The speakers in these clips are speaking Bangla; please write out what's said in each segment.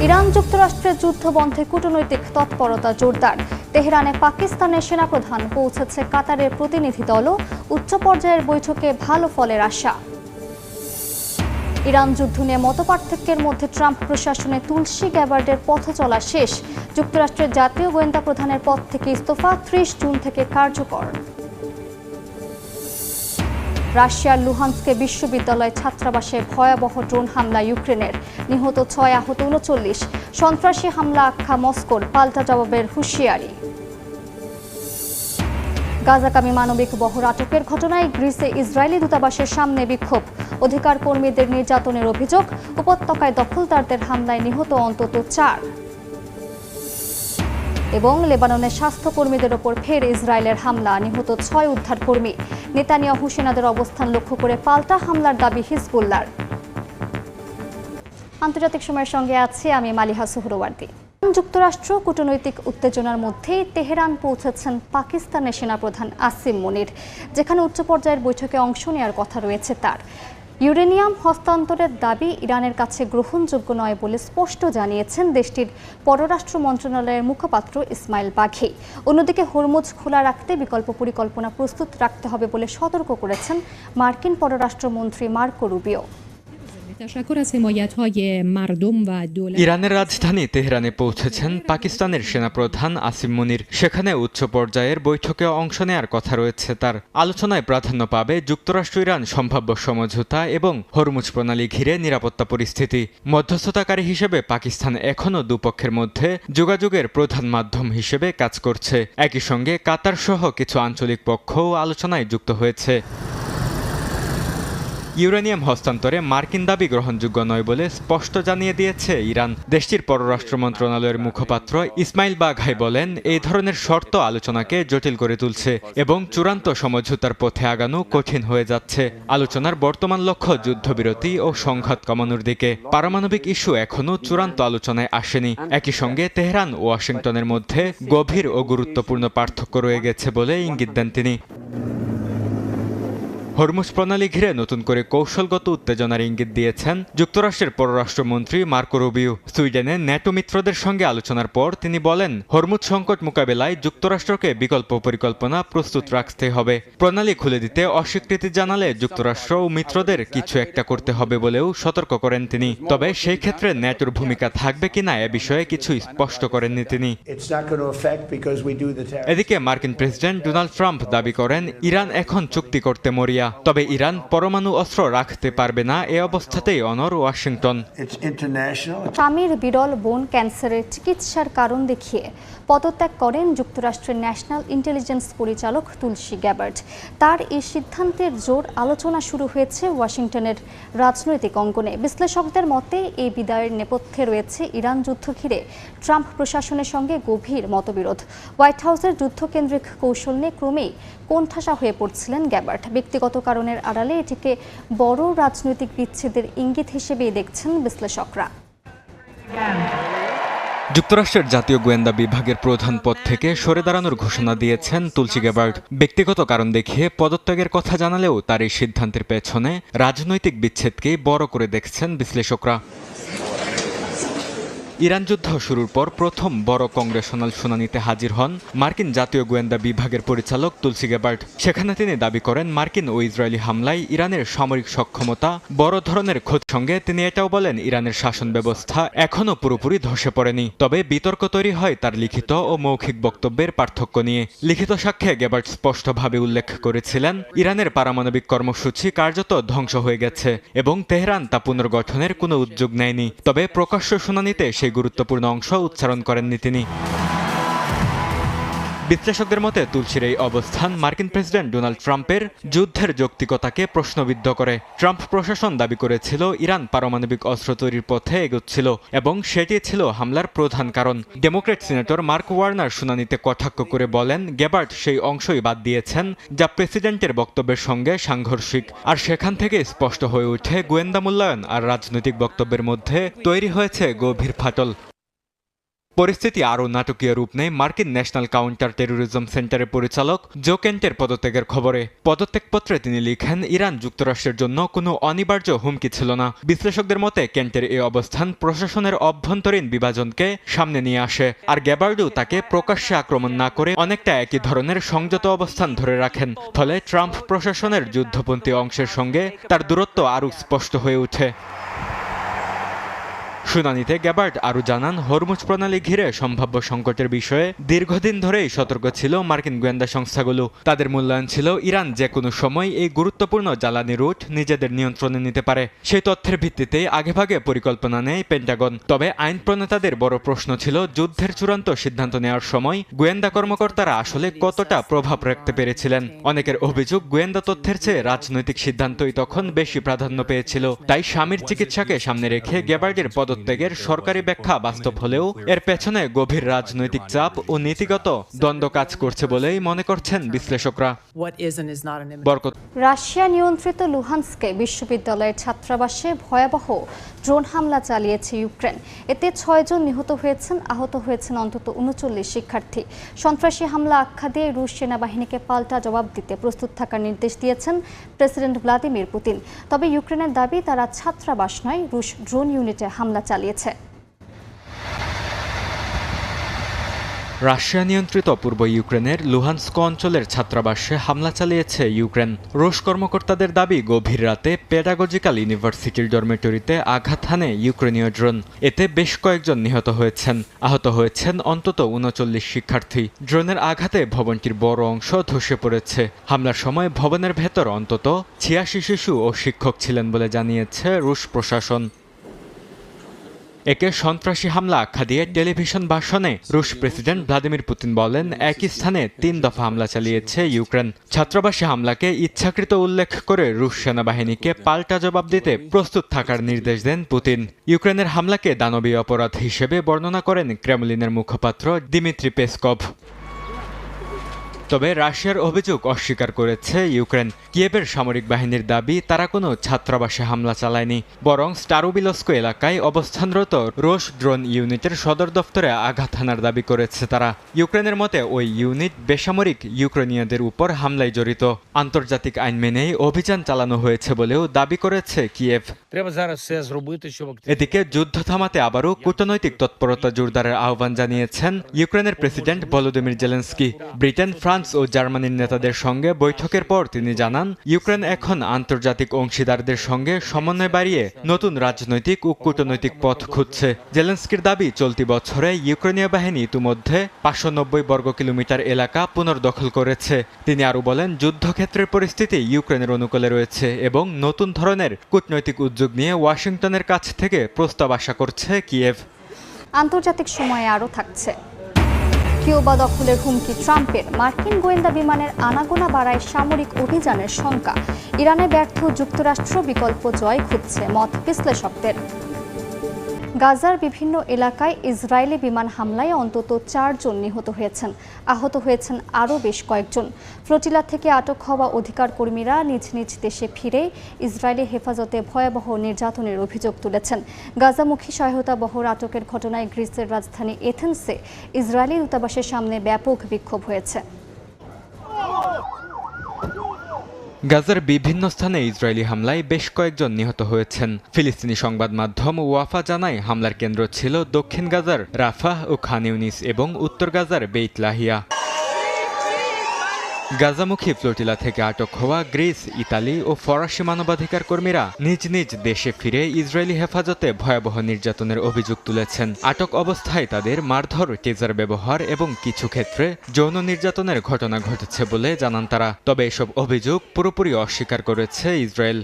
ইরান যুক্তরাষ্ট্রের যুদ্ধ বন্ধে কূটনৈতিক তৎপরতা জোরদার। তেহরানে পাকিস্তানের সেনাপ্রধান পৌঁছেছে কাতারের প্রতিনিধি দলও উচ্চ পর্যায়ের বৈঠকে ভালো ফলের আশা। ইরান যুদ্ধ নিয়ে মতপার্থক্যের মধ্যে ট্রাম্প প্রশাসনে তুলসী গ্যাবার্ডের পথ চলা শেষ। যুক্তরাষ্ট্রের জাতীয় গোয়েন্দা প্রধানের পদ থেকে ইস্তফা 30 জুন থেকে কার্যকর। রাশিয়ার লুহান্স্কে বিশ্ববিদ্যালয় ছাত্রাবাসে ভয়াবহ ড্রোন হামলা ইউক্রেনের, নিহত 6, আহত 39। সন্ত্রাসী হামলা আখ্যা মস্কোর, পাল্টা জবাবের হুঁশিয়ারি। গাজাগামী মানবিক বহর আটকের ঘটনায় গ্রিসে ইসরায়েলি দূতাবাসের সামনে বিক্ষোভ। অধিকার কর্মীদের নির্যাতনের অভিযোগ, উপত্যকায় দখলদারদের হামলায় নিহত অন্তত 4। এবং লেবাননের স্বাস্থ্যকর্মীদের ওপর ফের ইসরায়েলের হামলা, নিহত 6 উদ্ধারকর্মী। নেতানিয়াহু সেনাদের অবস্থান লক্ষ্য করে পাল্টা হামলার দাবি হিজবুল্লাহর। আন্তর্জাতিক সময়ের সঙ্গে আছি আমি মালিহা সুহরওয়ার্দী। যুক্তরাষ্ট্র কূটনৈতিক উত্তেজনার মধ্যেই তেহরান পৌঁছেছেন পাকিস্তানের সেনাপ্রধান আসিম মনির, যেখানে উচ্চ পর্যায়ের বৈঠকে অংশ নেওয়ার কথা রয়েছে তার। ইউরেনিয়াম হস্তান্তরের দাবি ইরানের কাছে গ্রহণযোগ্য নয় বলে স্পষ্ট জানিয়েছেন দেশটির পররাষ্ট্র মন্ত্রণালয়ের মুখপাত্র ইসমাইল বাঘি। অন্যদিকে হরমুজ খোলা রাখতে বিকল্প পরিকল্পনা প্রস্তুত রাখতে হবে বলে সতর্ক করেছেন মার্কিন পররাষ্ট্রমন্ত্রী মার্কো রুবিও। ইরানের রাজধানী তেহরানে পৌঁছেছেন পাকিস্তানের সেনাপ্রধান আসিম মনির। সেখানে উচ্চ পর্যায়ের বৈঠকে অংশ নেওয়ার কথা রয়েছে তার। আলোচনায় প্রাধান্য পাবে যুক্তরাষ্ট্র ইরান সম্ভাব্য সমঝোতা এবং হরমুজ প্রণালী ঘিরে নিরাপত্তা পরিস্থিতি। মধ্যস্থতাকারী হিসেবে পাকিস্তান এখনও দুপক্ষের মধ্যে যোগাযোগের প্রধান মাধ্যম হিসেবে কাজ করছে। একই সঙ্গে কাতার সহ কিছু আঞ্চলিক পক্ষও আলোচনায় যুক্ত হয়েছে। ইউরেনিয়াম হস্তান্তরে মার্কিন দাবি গ্রহণযোগ্য নয় বলে স্পষ্ট জানিয়ে দিয়েছে ইরান। দেশটির পররাষ্ট্র মন্ত্রণালয়ের মুখপাত্র ইসমাইল বাঘাই বলেন, এই ধরনের শর্ত আলোচনাকে জটিল করে তুলছে এবং চূড়ান্ত সমঝোতার পথে আগানো কঠিন হয়ে যাচ্ছে। আলোচনার বর্তমান লক্ষ্য যুদ্ধবিরতি ও সংঘাত কমানোর দিকে। পারমাণবিক ইস্যু এখনও চূড়ান্ত আলোচনায় আসেনি। একই সঙ্গে তেহরান ও ওয়াশিংটনের মধ্যে গভীর ও গুরুত্বপূর্ণ পার্থক্য রয়ে গেছে বলে ইঙ্গিত দেন তিনি। হরমুজ প্রণালী ঘিরে নতুন করে কৌশলগত উত্তেজনার ইঙ্গিত দিয়েছেন যুক্তরাষ্ট্রের পররাষ্ট্রমন্ত্রী মার্কো রুবিও। সুইডেনে ন্যাটো মিত্রদের সঙ্গে আলোচনার পর তিনি বলেন, হরমুজ সংকট মোকাবেলায় যুক্তরাষ্ট্রকে বিকল্প পরিকল্পনা প্রস্তুত রাখতে হবে। প্রণালী খুলে দিতে অস্বীকৃতি জানালে যুক্তরাষ্ট্র ও মিত্রদের কিছু একটা করতে হবে বলেও সতর্ক করেন তিনি। তবে সেই ক্ষেত্রে ন্যাটোর ভূমিকা থাকবে কিনা এ বিষয়ে কিছু স্পষ্ট করেননি তিনি। এদিকে মার্কিন প্রেসিডেন্ট ডোনাল্ড ট্রাম্প দাবি করেন, ইরান এখন চুক্তি করতে মরিয়া। তবে ইরান পরমাণু অস্ত্র রাখতে পারবে না, এ অবস্থাতেই অনড় ওয়াশিংটন। স্বামীর বিরল বোন ক্যান্সারের চিকিৎসার কারণ দেখিয়ে পদত্যাগ করেন যুক্তরাষ্ট্রের ন্যাশনাল ইন্টেলিজেন্স পরিচালক তুলসী গ্যাবার্ড। তার এই সিদ্ধান্তের জোর আলোচনা শুরু হয়েছে ওয়াশিংটনের রাজনৈতিক অঙ্গনে। বিশ্লেষকদের মতে এই বিদায়ের নেপথ্যে রয়েছে ইরান যুদ্ধ ঘিরে ট্রাম্প প্রশাসনের সঙ্গে গভীর মতবিরোধ। হোয়াইট হাউসের যুদ্ধকেন্দ্রিক কৌশল নিয়ে ক্রমেই কোণঠাসা হয়ে পড়ছিলেন গ্যাবার্ড। ব্যক্তিগত কারণের আড়ালে এটিকে বড় রাজনৈতিক বিচ্ছেদের ইঙ্গিত হিসেবেই দেখছেন বিশ্লেষকরা। যুক্তরাষ্ট্রের জাতীয় গোয়েন্দা বিভাগের প্রধান পদ থেকে সরে দাঁড়ানোর ঘোষণা দিয়েছেন তুলসী গ্যাবার্ড। ব্যক্তিগত কারণ দেখিয়ে পদত্যাগের কথা জানালেও তার এই সিদ্ধান্তের পেছনে রাজনৈতিক বিচ্ছেদকেই বড় করে দেখছেন বিশ্লেষকরা। ইরান যুদ্ধ শুরুর পর প্রথম বড় কংগ্রেশনাল শুনানিতে হাজির হন মার্কিন জাতীয় গোয়েন্দা বিভাগের পরিচালক তুলসী গ্যাবার্ড। সেখানে তিনি দাবি করেন, মার্কিন ও ইসরায়েলি হামলায় ইরানের সামরিক সক্ষমতা বড় ধরনের ক্ষতির সঙ্গে তিনি এটাও বলেন, ইরানের শাসন ব্যবস্থা এখনও পুরোপুরি ধসে পড়েনি। তবে বিতর্ক তৈরি হয় তার লিখিত ও মৌখিক বক্তব্যের পার্থক্য নিয়ে। লিখিত সাক্ষ্যে গ্যাবার্ড স্পষ্টভাবে উল্লেখ করেছিলেন, ইরানের পারমাণবিক কর্মসূচি কার্যত ধ্বংস হয়ে গেছে এবং তেহরান তা পুনর্গঠনের কোনো উদ্যোগ নেয়নি। তবে প্রকাশ্য শুনানিতে সেই গুরুত্বপূর্ণ অংশ উচ্চারণ করেননি তিনি। বিশ্লেষকদের মতে তুলসীর এই অবস্থান মার্কিন প্রেসিডেন্ট ডোনাল্ড ট্রাম্পের যুদ্ধের যৌক্তিকতাকে প্রশ্নবিদ্ধ করে। ট্রাম্প প্রশাসন দাবি করেছিল ইরান পারমাণবিক অস্ত্র তৈরির পথে এগোচ্ছিল এবং সেটি ছিল হামলার প্রধান কারণ। ডেমোক্র্যাট সিনেটর মার্ক ওয়ার্নার শুনানিতে কটাক্ষ করে বলেন, গ্যাবার্ড সেই অংশই বাদ দিয়েছেন যা প্রেসিডেন্টের বক্তব্যের সঙ্গে সাংঘর্ষিক। আর সেখান থেকে স্পষ্ট হয়ে ওঠে গোয়েন্দা মূল্যায়ন আর রাজনৈতিক বক্তব্যের মধ্যে তৈরি হয়েছে গভীর ফাটল। পরিস্থিতি আরও নাটকীয় রূপ নেয় মার্কিন ন্যাশনাল কাউন্টার টেরোরিজম সেন্টারের পরিচালক জো কেন্টের পদত্যাগের খবরে। পদত্যাগপত্রে তিনি লিখেন, ইরান যুক্তরাষ্ট্রের জন্য কোনো অনিবার্য হুমকি ছিল না। বিশ্লেষকদের মতে কেন্টের এই অবস্থান প্রশাসনের অভ্যন্তরীণ বিভাজনকে সামনে নিয়ে আসে। আর গ্যাবার্ডও তাকে প্রকাশ্যে আক্রমণ না করে অনেকটা একই ধরনের সংযত অবস্থান ধরে রাখেন। ফলে ট্রাম্প প্রশাসনের যুদ্ধপন্থী অংশের সঙ্গে তার দূরত্ব আরও স্পষ্ট হয়ে ওঠে। শুনানিতে গ্যাবার্ড আরও জানান, হরমুজ প্রণালী ঘিরে সম্ভাব্য সংকটের বিষয়ে দীর্ঘদিন ধরেই সতর্ক ছিল মার্কিন গোয়েন্দা সংস্থাগুলো। তাদের মূল্যায়ন ছিল ইরান যে কোনো সময় এই গুরুত্বপূর্ণ জ্বালানি রুট নিজেদের নিয়ন্ত্রণে নিতে পারে। সেই তথ্যের ভিত্তিতেই আগেভাগে পরিকল্পনা নেয় পেন্টাগন। তবে আইন প্রণেতাদের বড় প্রশ্ন ছিল, যুদ্ধের চূড়ান্ত সিদ্ধান্ত নেওয়ার সময় গোয়েন্দা কর্মকর্তারা আসলে কতটা প্রভাব রাখতে পেরেছিলেন। অনেকের অভিযোগ, গোয়েন্দা তথ্যের চেয়ে রাজনৈতিক সিদ্ধান্তই তখন বেশি প্রাধান্য পেয়েছিল। তাই স্বামীর চিকিৎসাকে সামনে রেখে গ্যাবার্ডের পদত্যাগের সরকারি ব্যাখ্যা বাস্তব হলেও এর পেছনে গভীর রাজনৈতিক চাপ ও নীতিগত দ্বন্দ্ব কাজ করছে বলেই মনে করছেন বিশ্লেষকরা। রাশিয়া নিয়ন্ত্রিত লুহান্স্কে বিশ্ববিদ্যালয়ের ছাত্রাবাসে ভয়াবহ ড্রোন হামলা চালিয়েছে ইউক্রেন। এতে 6 জন নিহত হয়েছেন, আহত হয়েছেন অন্তত 39 শিক্ষার্থী। সন্ত্রাসী হামলা আখ্যা দিয়ে রুশ সেনাবাহিনীকে পাল্টা জবাব দিতে প্রস্তুত থাকার নির্দেশ দিয়েছেন প্রেসিডেন্ট ভ্লাদিমির পুতিন। তবে ইউক্রেনের দাবি, তারা ছাত্রাবাস নয়, রুশ ড্রোন ইউনিটে হামলা চালিয়েছে। রাশিয়া নিয়ন্ত্রিত পূর্ব ইউক্রেনের লুহান্স্ক অঞ্চলের ছাত্রাবাসে হামলা চালিয়েছে ইউক্রেন। রুশ কর্মকর্তাদের দাবি, গভীর রাতে পেডাগজিক্যাল ইউনিভার্সিটির ডরমেটরিতে আঘাত হানে ইউক্রেনীয় ড্রোন। এতে বেশ কয়েকজন নিহত হয়েছেন, আহত হয়েছেন অন্তত 39 শিক্ষার্থী। ড্রোনের আঘাতে ভবনটির বড় অংশ ধসে পড়েছে। হামলার সময় ভবনের ভেতর অন্তত 86 শিশু ও শিক্ষক ছিলেন বলে জানিয়েছে রুশ প্রশাসন। একে সন্ত্রাসী হামলা আখ্যা দিয়ে টেলিভিশন ভাষণে রুশ প্রেসিডেন্ট ভ্লাদিমির পুতিন বলেন, একই স্থানে 3 দফা হামলা চালিয়েছে ইউক্রেন। ছাত্রাবাসী হামলাকে ইচ্ছাকৃত উল্লেখ করে রুশ সেনাবাহিনীকে পাল্টা জবাব দিতে প্রস্তুত থাকার নির্দেশ দেন পুতিন। ইউক্রেনের হামলাকে দানবীয় অপরাধ হিসেবে বর্ণনা করেন ক্রেমলিনের মুখপাত্র দিমিত্রি পেসকভ। তবে রাশিয়ার অভিযোগ অস্বীকার করেছে ইউক্রেন। কিয়েভের সামরিক বাহিনীর দাবি, তারা কোনো ছাত্রাবাসে হামলা চালায়নি, বরং স্টারোবিলস্ক এলাকায় অবস্থানরত রুশ ড্রোন ইউনিটের সদর দফতরে আঘাত হানার দাবি করেছে তারা। ইউক্রেনের মতে ওই ইউনিট বেসামরিক ইউক্রেনীয়দের উপর হামলায় জড়িত। আন্তর্জাতিক আইন মেনেই অভিযান চালানো হয়েছে বলেও দাবি করেছে কিয়েভ। এদিকে যুদ্ধ থামাতে আবারও কূটনৈতিক তৎপরতা জোরদারের আহ্বান জানিয়েছেন ইউক্রেনের president Volodymyr Zelensky. Britain, France ও জার্মানির নেতাদের সঙ্গে বৈঠকের পর তিনি জানান, ইউক্রেন এখন আন্তর্জাতিক অংশীদারদের সঙ্গে সমন্বয় বাড়িয়ে নতুন রাজনৈতিক ও কূটনৈতিক পথ খুঁজছে। জেলেনস্কির দাবি, চলতি বছরে ইউক্রেনীয় বাহিনী ইতিমধ্যে 590 বর্গ কিলোমিটার এলাকা পুনর্দখল করেছে। তিনি আরও বলেন, যুদ্ধক্ষেত্রের পরিস্থিতি ইউক্রেনের অনুকূলে রয়েছে এবং নতুন ধরনের কূটনৈতিক উদ্যোগ নিয়ে ওয়াশিংটনের কাছ থেকে প্রস্তাব আশা করছে কিয়েভ। আন্তর্জাতিক সময়ে আরও থাকছে। কিউবা দখলের হুমকি ট্রাম্পের, মার্কিন গোয়েন্দা বিমানের আনাগোনা বাড়ায় সামরিক অভিযানের শঙ্কা। ইরানে ব্যর্থ যুক্তরাষ্ট্র বিকল্প জয় খুঁজছে মত বিশ্লেষকদের। গাজার বিভিন্ন এলাকায় ইসরায়েলি বিমান হামলায় অন্তত 4 জন নিহত হয়েছেন, আহত হয়েছেন আরও বেশ কয়েকজন। ফ্লোটিলা থেকে আটক হওয়া অধিকার কর্মীরা নিজ নিজ দেশে ফিরে ইসরায়েলি হেফাজতে ভয়াবহ নির্যাতনের অভিযোগ তুলেছেন। গাজামুখী সহায়তাবহর আটকের ঘটনায় গ্রিসের রাজধানী এথেন্সে ইসরায়েলি দূতাবাসের সামনে ব্যাপক বিক্ষোভ হয়েছে। গাজার বিভিন্ন স্থানে ইসরায়েলি হামলায় বেশ কয়েকজন নিহত হয়েছেন। ফিলিস্তিনি সংবাদ মাধ্যম ওয়াফা জানায়, হামলার কেন্দ্র ছিল দক্ষিণ গাজার রাফাহ ও খান ইউনিস এবং উত্তর গাজার বেইত লাহিয়া। গাজামুখী ফ্লোটিলা থেকে আটক হওয়া গ্রিস, ইতালি ও ফরাসি মানবাধিকার কর্মীরা নিজ নিজ দেশে ফিরে ইসরায়েলি হেফাজতে ভয়াবহ নির্যাতনের অভিযোগ তুলেছেন। আটক অবস্থায় তাদের মারধর, টেজার ব্যবহার এবং কিছু ক্ষেত্রে যৌন নির্যাতনের ঘটনা ঘটেছে বলে জানান তারা। তবে এসব অভিযোগ পুরোপুরি অস্বীকার করেছে ইসরায়েল।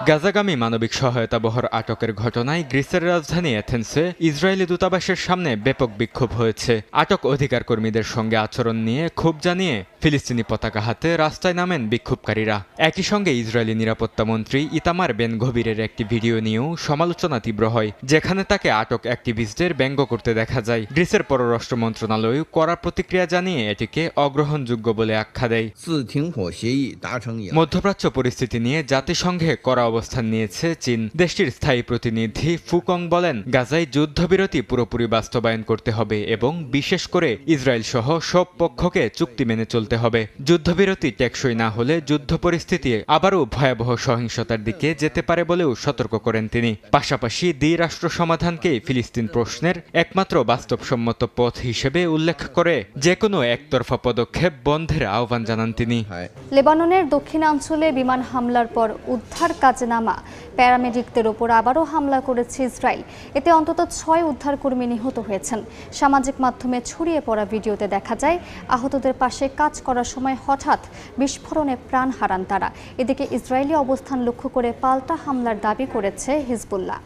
গাজাগামী মানবিক সহায়তা বহর আটকের ঘটনায় গ্রিসের রাজধানী এথেন্সে ইসরায়েলি দূতাবাসের সামনে ব্যাপক বিক্ষোভ হয়েছে। আটক অধিকার কর্মীদের সঙ্গে আচরণ নিয়ে ক্ষোভ জানিয়ে ফিলিস্তিনি পতাকা হাতে রাস্তায় নামেন বিক্ষোভকারীরা। একই সঙ্গে ইসরায়েলি নিরাপত্তা মন্ত্রী ইতামার বেন গভিরের একটি ভিডিও নিয়েও সমালোচনা তীব্র হয়, যেখানে তাকে আটক অ্যাক্টিভিস্টদের ব্যঙ্গ করতে দেখা যায়। গ্রিসের পররাষ্ট্র মন্ত্রণালয় কড়া প্রতিক্রিয়া জানিয়ে এটিকে অগ্রহণযোগ্য বলে আখ্যা দেয়। মধ্যপ্রাচ্য পরিস্থিতি নিয়ে জাতিসংঘে কড়া অবস্থান নিয়েছে চীন। দেশটির স্থায়ী প্রতিনিধি ফুকং বলেন, গাজায় যুদ্ধবিরতি পুরোপুরি বাস্তবায়ন করতে হবে এবং বিশেষ করে ইসরায়েল সহ সব পক্ষকে চুক্তি মেনে চলতে হবে। যুদ্ধবিরতি টেকসই না হলে যুদ্ধ পরিস্থিতি আবারও ভয়াবহ সহিংসতার দিকে যেতে পারে বলেও সতর্ক করেন তিনি। পাশাপাশি দ্বিরাষ্ট্র সমাধানকে ফিলিস্তিন প্রশ্নের একমাত্র বাস্তবসম্মত পথ হিসেবে উল্লেখ করে যে কোনো একতরফা পদক্ষেপ বন্ধের আহ্বান জানান তিনি। লেবাননের দক্ষিণাঞ্চলে বিমান হামলার পর উদ্ধার কাজে নামা প্যারামেডিকদের ওপর আবারও হামলা করেছে ইসরায়েল। এতে অন্তত 6 উদ্ধারকর্মী নিহত হয়েছেন। সামাজিক মাধ্যমে ছড়িয়ে পড়া ভিডিওতে দেখা যায় আহতদের পাশে কাজ করার সময় হঠাৎ বিস্ফোরণে প্রাণ হারান তারা। এদিকে ইসরায়েলি অবস্থান লক্ষ্য করে পাল্টা হামলার দাবি করেছে হিজবুল্লাহ।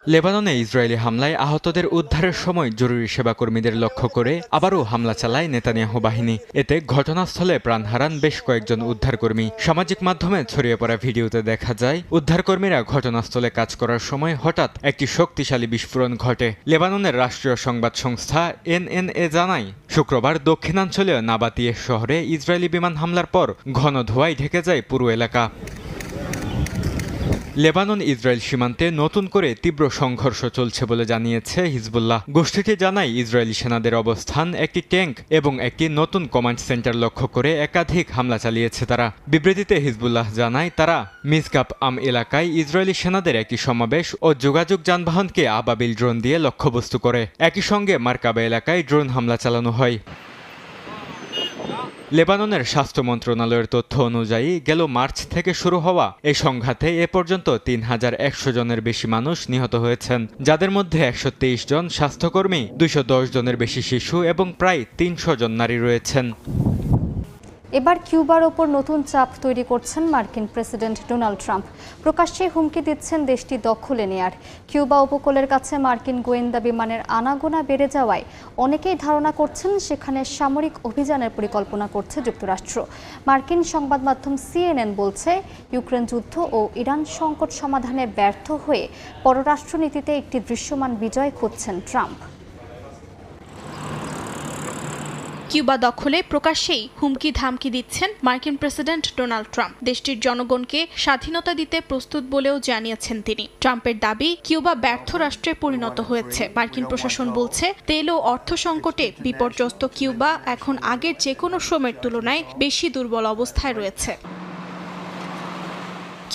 লেবাননে ইসরায়েলি হামলায় আহতদের উদ্ধারের সময় জরুরি সেবা কর্মীদের লক্ষ্য করে আবারও হামলা চালায় নেতানিয়াহু বাহিনী। এতে ঘটনাস্থলে প্রাণ হারান বেশ কয়েকজন উদ্ধারকর্মী। সামাজিক মাধ্যমে ছড়িয়ে পড়া ভিডিওতে দেখা যায় উদ্ধারকর্মীরা ঘটনাস্থলে কাজ করার সময় হঠাৎ একটি শক্তিশালী বিস্ফোরণ ঘটে। লেবাননের রাষ্ট্রীয় সংবাদ সংস্থা এনএনএ জানায়, শুক্রবার দক্ষিণাঞ্চলীয় নাবাতিয়ে শহরে ইসরায়েলি বিমান হামলার পর ঘন ধোঁয়ায় ঢেকে যায় পুরো এলাকা। লেবানন ইসরায়েল সীমান্তে নতুন করে তীব্র সংঘর্ষ চলছে বলে জানিয়েছে হিজবুল্লাহ। গোষ্ঠীটি জানায় ইসরায়েলি সেনাদের অবস্থান, একটি ট্যাঙ্ক এবং একটি নতুন কমান্ড সেন্টার লক্ষ্য করে একাধিক হামলা চালিয়েছে তারা। বিবৃতিতে হিজবুল্লাহ জানায়, তারা মিজগাব আম এলাকায় ইসরায়েলি সেনাদের একটি সমাবেশ ও যোগাযোগ যানবাহনকে আবাবিল ড্রোন দিয়ে লক্ষ্যবস্তু করে। একই সঙ্গে মার্কাবা এলাকায় ড্রোন হামলা চালানো হয়। লেবাননের স্বাস্থ্য মন্ত্রণালয়ের তথ্য অনুযায়ী গেল মার্চ থেকে শুরু হওয়া এই সংঘাতে এ পর্যন্ত 3100 জনের বেশি মানুষ নিহত হয়েছেন, যাদের মধ্যে 123 জন স্বাস্থ্যকর্মী, 210 জনের বেশি শিশু এবং প্রায় 300 জন নারী রয়েছেন। এবার কিউবার ওপর নতুন চাপ তৈরি করছেন মার্কিন প্রেসিডেন্ট ডোনাল্ড ট্রাম্প। প্রকাশ্যে হুমকি দিচ্ছেন দেশটি দখলে নেয়ার। কিউবা উপকূলের কাছে মার্কিন গোয়েন্দা বিমানের আনাগোনা বেড়ে যাওয়ায় অনেকেই ধারণা করছেন সেখানে সামরিক অভিযানের পরিকল্পনা করছে যুক্তরাষ্ট্র। মার্কিন সংবাদ মাধ্যম সিএনএন বলছে, ইউক্রেন যুদ্ধ ও ইরান সংকট সমাধানে ব্যর্থ হয়ে পররাষ্ট্রনীতিতে একটি দৃশ্যমান বিজয় খুঁজছেন ট্রাম্প। কিউবা দখলে প্রকাশ্যেই হুমকি ধামকি দিচ্ছেন মার্কিন প্রেসিডেন্ট ডোনাল্ড ট্রাম্প। দেশটির জনগণকে স্বাধীনতা দিতে প্রস্তুত বলেও জানিয়েছেন তিনি। ট্রাম্পের দাবি, কিউবা ব্যর্থ রাষ্ট্রে পরিণত হয়েছে। মার্কিন প্রশাসন বলছে, তেল ও অর্থ সংকটে বিপর্যস্ত কিউবা এখন আগের যে কোনো সময়ের তুলনায় বেশি দুর্বল অবস্থায় রয়েছে।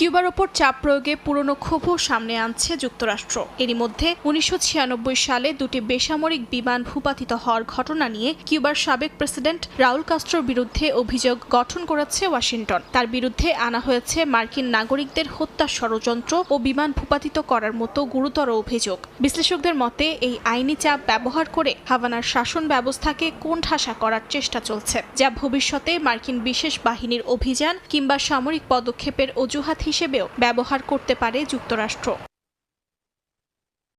কিউবার ওপর চাপ প্রয়োগে পুরনো ক্ষোভও সামনে আনছে যুক্তরাষ্ট্র। এরই মধ্যে 1996 সালে দুটি বেসামরিক বিমান ভূপাতিত হওয়ার ঘটনা নিয়ে কিউবার সাবেক প্রেসিডেন্ট রাউল কাস্ট্রোর বিরুদ্ধে অভিযোগ গঠন করেছে ওয়াশিংটন। তার বিরুদ্ধে আনা হয়েছে মার্কিন নাগরিকদের হত্যার ষড়যন্ত্র ও বিমান ভূপাতিত করার মতো গুরুতর অভিযোগ। বিশ্লেষকদের মতে, এই আইনি চাপ ব্যবহার করে হাভানার শাসন ব্যবস্থাকে কোণঠাসা করার চেষ্টা চলছে, যা ভবিষ্যতে মার্কিন বিশেষ বাহিনীর অভিযান কিংবা সামরিক পদক্ষেপের অজুহাত হিসেবেও ব্যবহার করতে পারে যুক্তরাষ্ট্র।